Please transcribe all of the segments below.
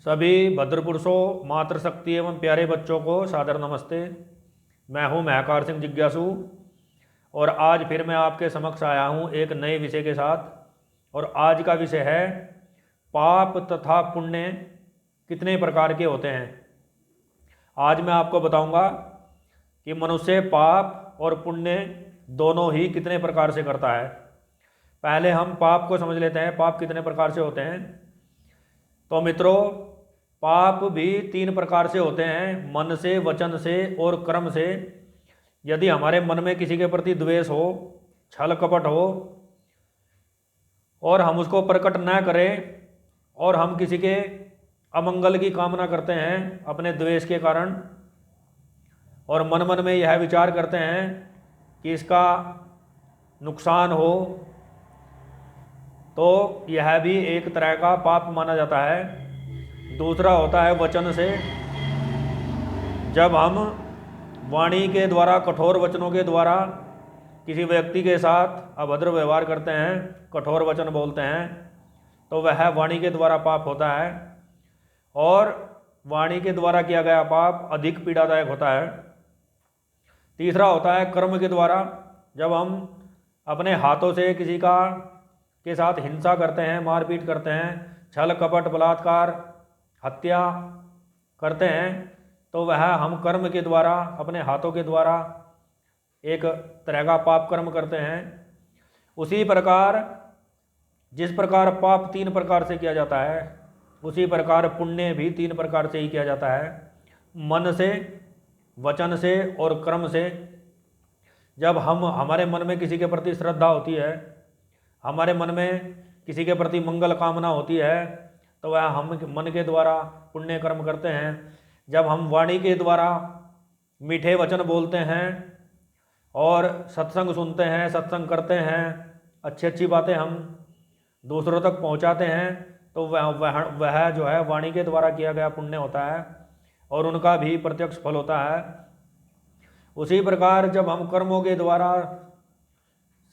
सभी भद्र पुरुषों, मातृशक्ति एवं प्यारे बच्चों को सादर नमस्ते। मैं हूं महकार सिंह जिज्ञासु और आज फिर मैं आपके समक्ष आया हूं एक नए विषय के साथ। और आज का विषय है पाप तथा पुण्य कितने प्रकार के होते हैं। आज मैं आपको बताऊंगा कि मनुष्य पाप और पुण्य दोनों ही कितने प्रकार से करता है। पहले हम पाप को समझ लेते हैं, पाप कितने प्रकार से होते हैं। तो मित्रों, पाप भी 3 प्रकार से होते हैं, मन से, वचन से और कर्म से। यदि हमारे मन में किसी के प्रति द्वेष हो, छल कपट हो और हम उसको प्रकट न करें और हम किसी के अमंगल की कामना करते हैं अपने द्वेष के कारण, और मन मन में यह विचार करते हैं कि इसका नुकसान हो, तो यह भी एक तरह का पाप माना जाता है। दूसरा होता है वचन से। जब हम वाणी के द्वारा, कठोर वचनों के द्वारा किसी व्यक्ति के साथ अभद्र व्यवहार करते हैं, कठोर वचन बोलते हैं, तो वह वाणी के द्वारा पाप होता है। और वाणी के द्वारा किया गया पाप अधिक पीड़ादायक होता है। तीसरा होता है कर्म के द्वारा। जब हम अपने हाथों से किसी के साथ हिंसा करते हैं, मारपीट करते हैं, छल कपट बलात्कार हत्या करते हैं, तो वह हम कर्म के द्वारा, अपने हाथों के द्वारा एक तरह का पाप कर्म करते हैं। उसी प्रकार जिस प्रकार पाप 3 प्रकार से किया जाता है, उसी प्रकार पुण्य भी 3 प्रकार से ही किया जाता है, मन से, वचन से और कर्म से। जब हमारे मन में किसी के प्रति श्रद्धा होती है, हमारे मन में किसी के प्रति मंगल कामना होती है, तो वह हम मन के द्वारा पुण्य कर्म करते हैं। जब हम वाणी के द्वारा मीठे वचन बोलते हैं और सत्संग सुनते हैं, सत्संग करते हैं, अच्छी अच्छी बातें हम दूसरों तक पहुंचाते हैं, तो वह जो है वाणी के द्वारा किया गया पुण्य होता है और उनका भी प्रत्यक्ष फल होता है। उसी प्रकार जब हम कर्मों के द्वारा,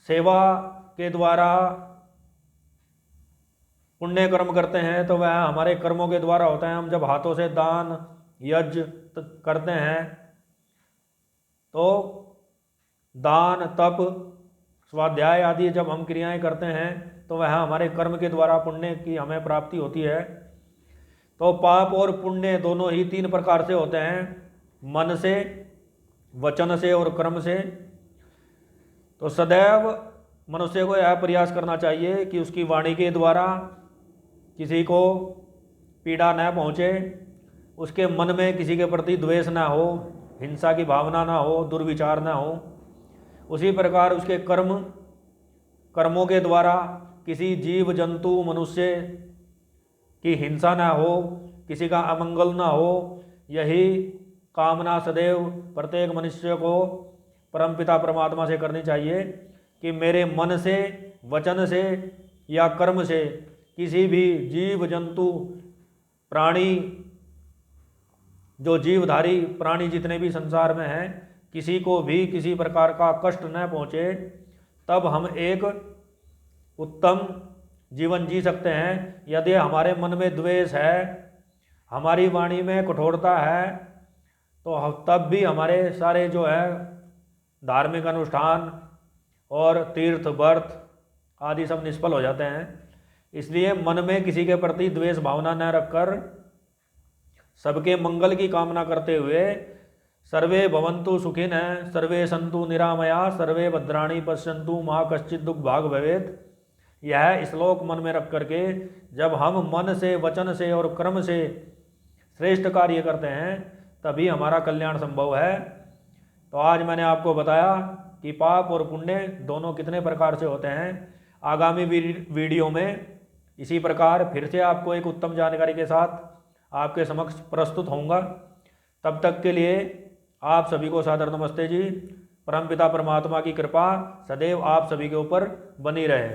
सेवा के द्वारा पुण्य कर्म करते हैं, तो वह हमारे कर्मों के द्वारा होता है। हम जब हाथों से दान यज्ञ करते हैं, तो दान, तप, स्वाध्याय आदि जब हम क्रियाएं करते हैं, तो वह हमारे कर्म के द्वारा पुण्य की हमें प्राप्ति होती है। तो पाप और पुण्य दोनों ही 3 प्रकार से होते हैं, मन से, वचन से और कर्म से। तो सदैव मनुष्य को यह प्रयास करना चाहिए कि उसकी वाणी के द्वारा किसी को पीड़ा न पहुँचे, उसके मन में किसी के प्रति द्वेष ना हो, हिंसा की भावना ना हो, दुर्विचार ना हो। उसी प्रकार उसके कर्मों के द्वारा किसी जीव जंतु मनुष्य की हिंसा ना हो, किसी का अमंगल ना हो। यही कामना सदैव प्रत्येक मनुष्य को परमपिता परमात्मा से करनी चाहिए कि मेरे मन से, वचन से या कर्म से किसी भी जीव जंतु प्राणी, जो जीवधारी प्राणी जितने भी संसार में हैं, किसी को भी किसी प्रकार का कष्ट न पहुँचे, तब हम एक उत्तम जीवन जी सकते हैं। यदि हमारे मन में द्वेष है, हमारी वाणी में कठोरता है, तो तब भी हमारे सारे जो है धार्मिक अनुष्ठान और तीर्थ व्रत आदि सब निष्फल हो जाते हैं। इसलिए मन में किसी के प्रति द्वेष भावना न रखकर सबके मंगल की कामना करते हुए सर्वे भवन्तु सुखिनः सर्वे सन्तु निरामया सर्वे भद्राणि पश्यन्तु मा कश्चित् दुःख भाग भवेत्। यह श्लोक मन में रख करके जब हम मन से, वचन से और कर्म से श्रेष्ठ कार्य करते हैं, तभी हमारा कल्याण संभव है। तो आज मैंने आपको बताया कि पाप और पुण्य दोनों कितने प्रकार से होते हैं। आगामी वीडियो में इसी प्रकार फिर से आपको एक उत्तम जानकारी के साथ आपके समक्ष प्रस्तुत होऊंगा। तब तक के लिए आप सभी को सादर नमस्ते जी। परमपिता परमात्मा की कृपा सदैव आप सभी के ऊपर बनी रहे।